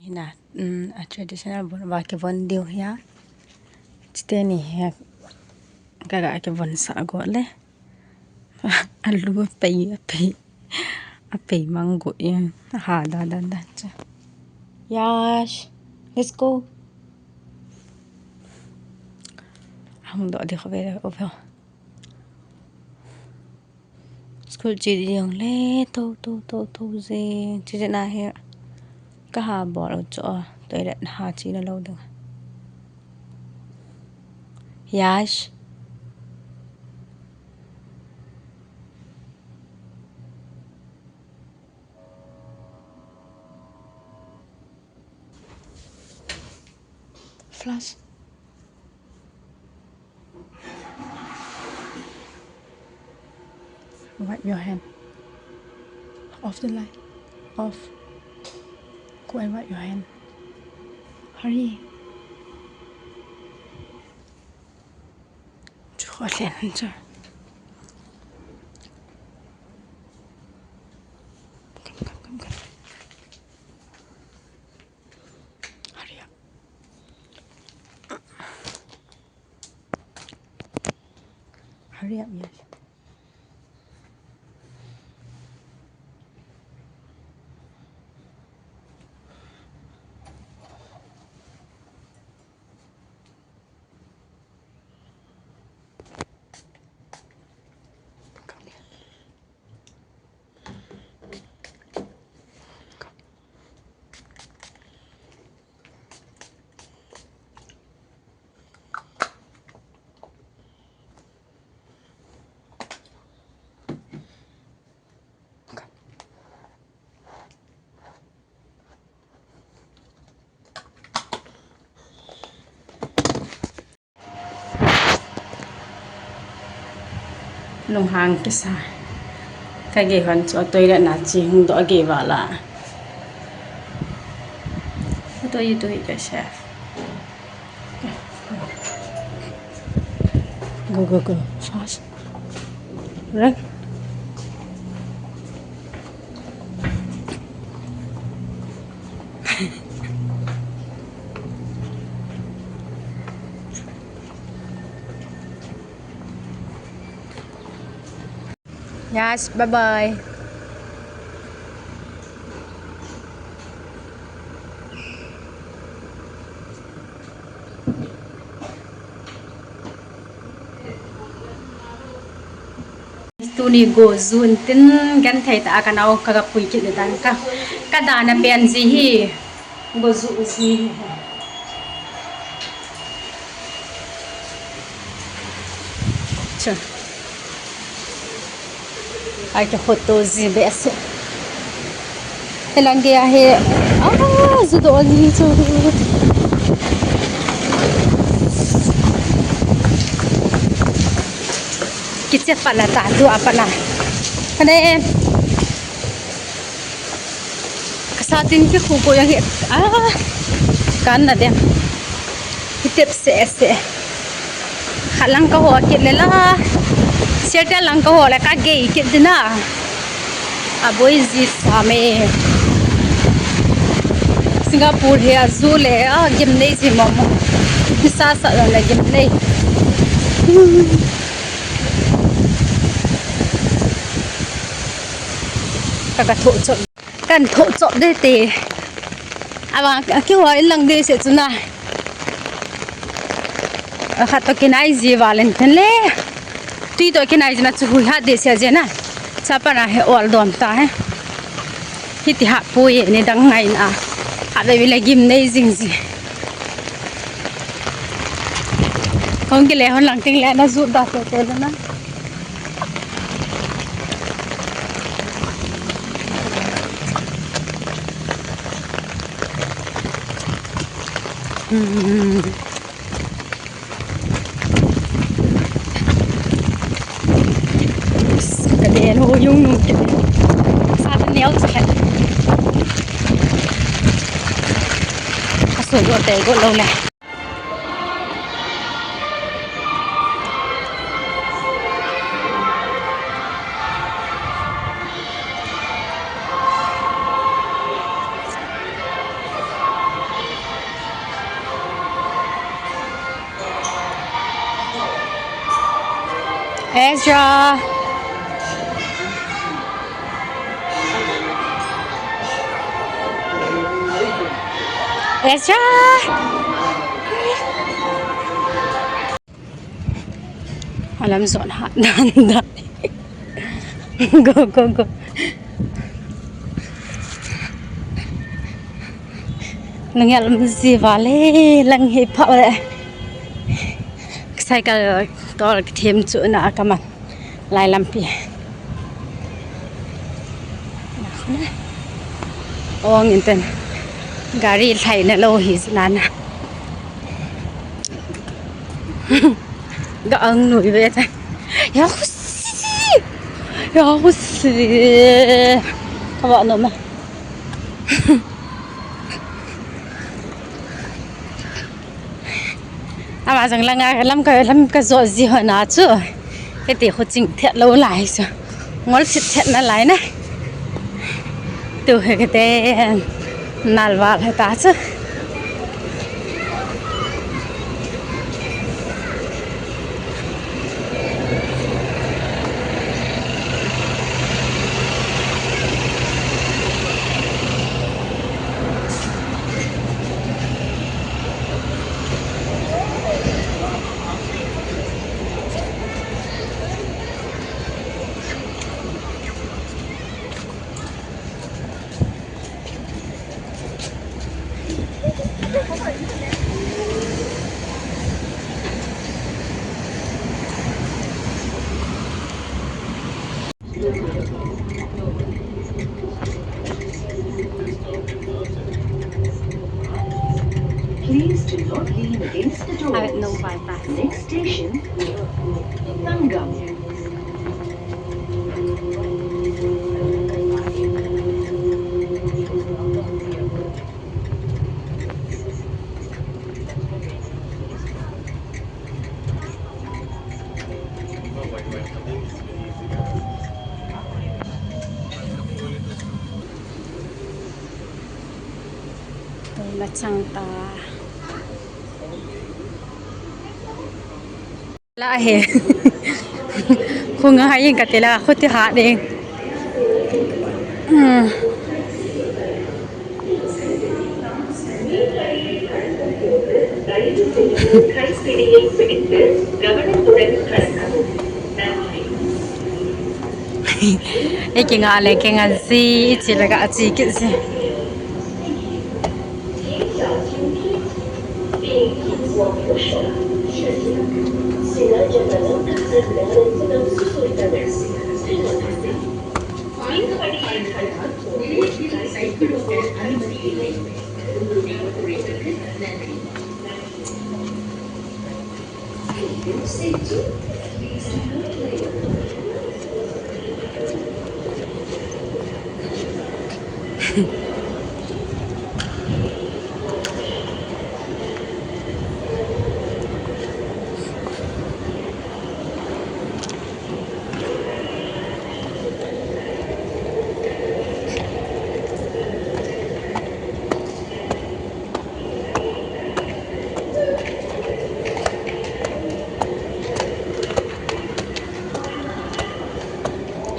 Hina a traditional bon ba ke bon diu ya. Chite ni ya kaga ke bon sa go le. Alu pe mango in ha da cha. Yash, let's go. Hong do di khabe over. School chi di yong le to ze chi na he. Ka ha bo lo cho toilet ha chi na lo dang. Yash. Flush. Wipe your hand. Off the light. Off. Go and wipe your hand. Hurry. Chúa lên cho. Come. Hurry up. Hurry up, yes. Nông hàng cái sao cái gì còn cho tôi đã nãy chỉ không đỡ gì vào là tôi cái chef go fast right. Yes, bye bye. Tuni go zun tin gan thai ta kan au ka pui ki dan ka dana pen ji hi go zu ji cha ai ka photo ji be se elang dia he zu do ji chu kita pala ta tu apa na ane Satin ke kuko yang kan na dia hitep se khalang ka ho ke lela seta lang ka ho la ka ge ke dina aboi ji same Singapore he azule gim nei ji momo bisa sa la gim nei ka tho chot kan tho chot de te aba ki wa lang de se chuna khato kinai ji valentine le tui to kinai jina chu ha de se jena chapa na he ol dom ta he hiti ha pu ye ne dang ngai na ha be le gim nei jing ji kong ki le hon lang ting le na zu da te na cái đèn hồ dung luôn sao bên néo chặt sủi gọt tè gọt lâu này Ezra. Ezra. Alam zon ha. Dahan. Go. Lang yalam zivale lang hipa le. Cycle tol thêm chỗ na kaman lai lampi. Oh nginten gari thai na lo hi nana. Ga ang nui ve ta. Ya husi. Kawa no ma. Ama rằng là làm cái giỏ gì hả nó chứ cái tỷ họ chỉnh thiệt lâu lại rồi ngó thiệt nó lại này từ cái tên nal vào hay ta chứ Please do not lean against the doors. Next station, Sangam. là chăng ta lại hè không ngờ hay cả thế là không thể hạ đi ấy cái ngà này cái ngà gì chỉ là cái gì cái gì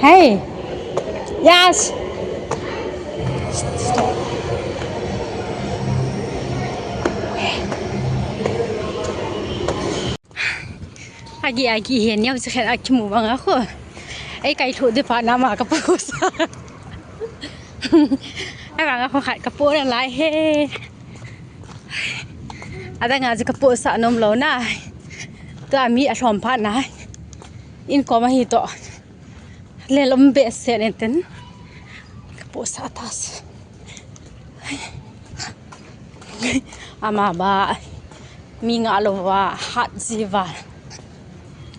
Hey, yes. Stop. Agi hiền nhau sẽ khai agi mù bằng ako. Ay kay thu di pa na makapagusa. Ay mga ako khai kapo na lai he. Ada nga si kapo sa anom lo na. To ami asom pa na. In ko mahito. Lelom bese nenten kapo sa atas ama ba mi nga lo wa hat ziva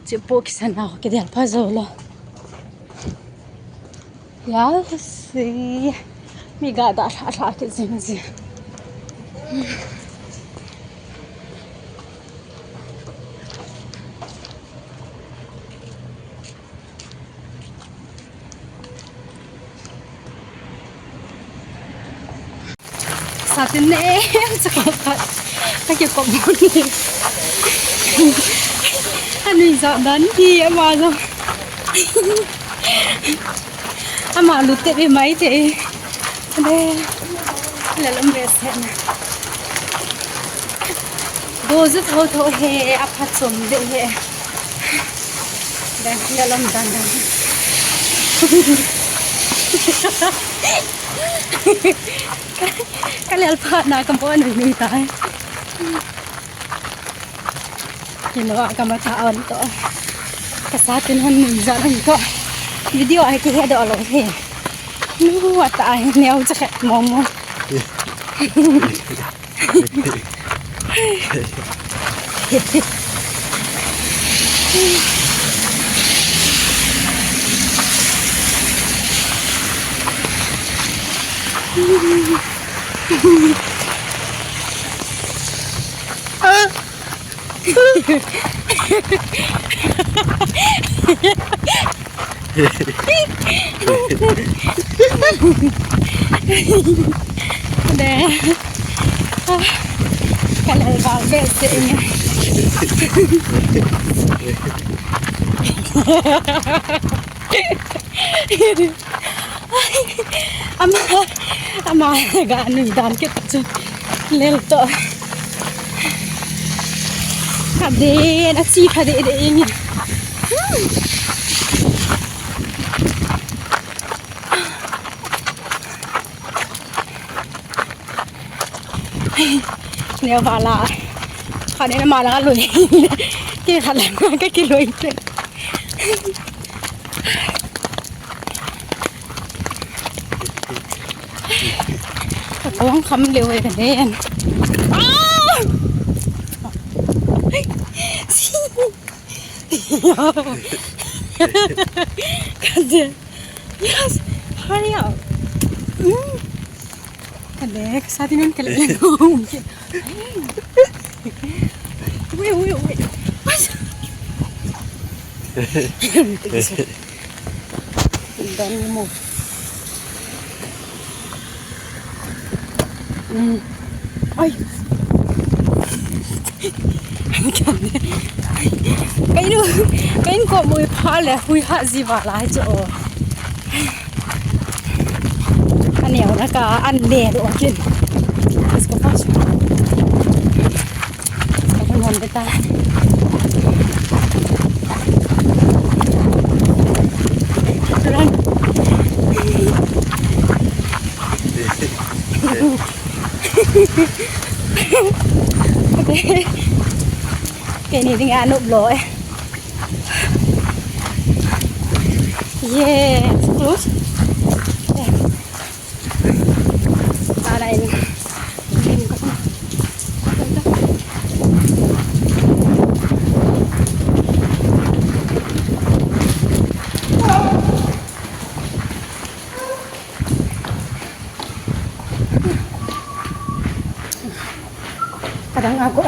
tipo kisana ko kidel pazolo ya si mi ga da sha ke zinzi Satin na sa kapat. Kaya ko mo ni. Ano yung sa dan? Di, amazon. Ama lute be mai te. Ade lalam be sen. Dozu tho he aphat som de he. Dan lalam dan. Kali alpha na kampo ni tai. Kinawa ka mataon to. Kasatin hon nuijat to. Video ai ku he do lo he. Nu wa ta ai neo cha khat momo. Deh, kalau bagus ini. Ama agak anu dan kita lel to. Kathideh, nasi kathideh ini. Neo pala. Kani na mala ka lui. Ki khala ka ki lui. Kawang kham liu ai kan den. Kathideh. Yes, hurry up. Kathideh, Satin kan kalian mungkin. Wait. Don't move. Ay. Cái có mùi phá là hui hạ gì vào lại chỗ. Anh nèo nó cả ăn lè đồ kia. Let's go fast. Cái con người ta. Run. Cái này thì ngã nụp lỗi. Yeah, close. Ở đây nè. Kadang aku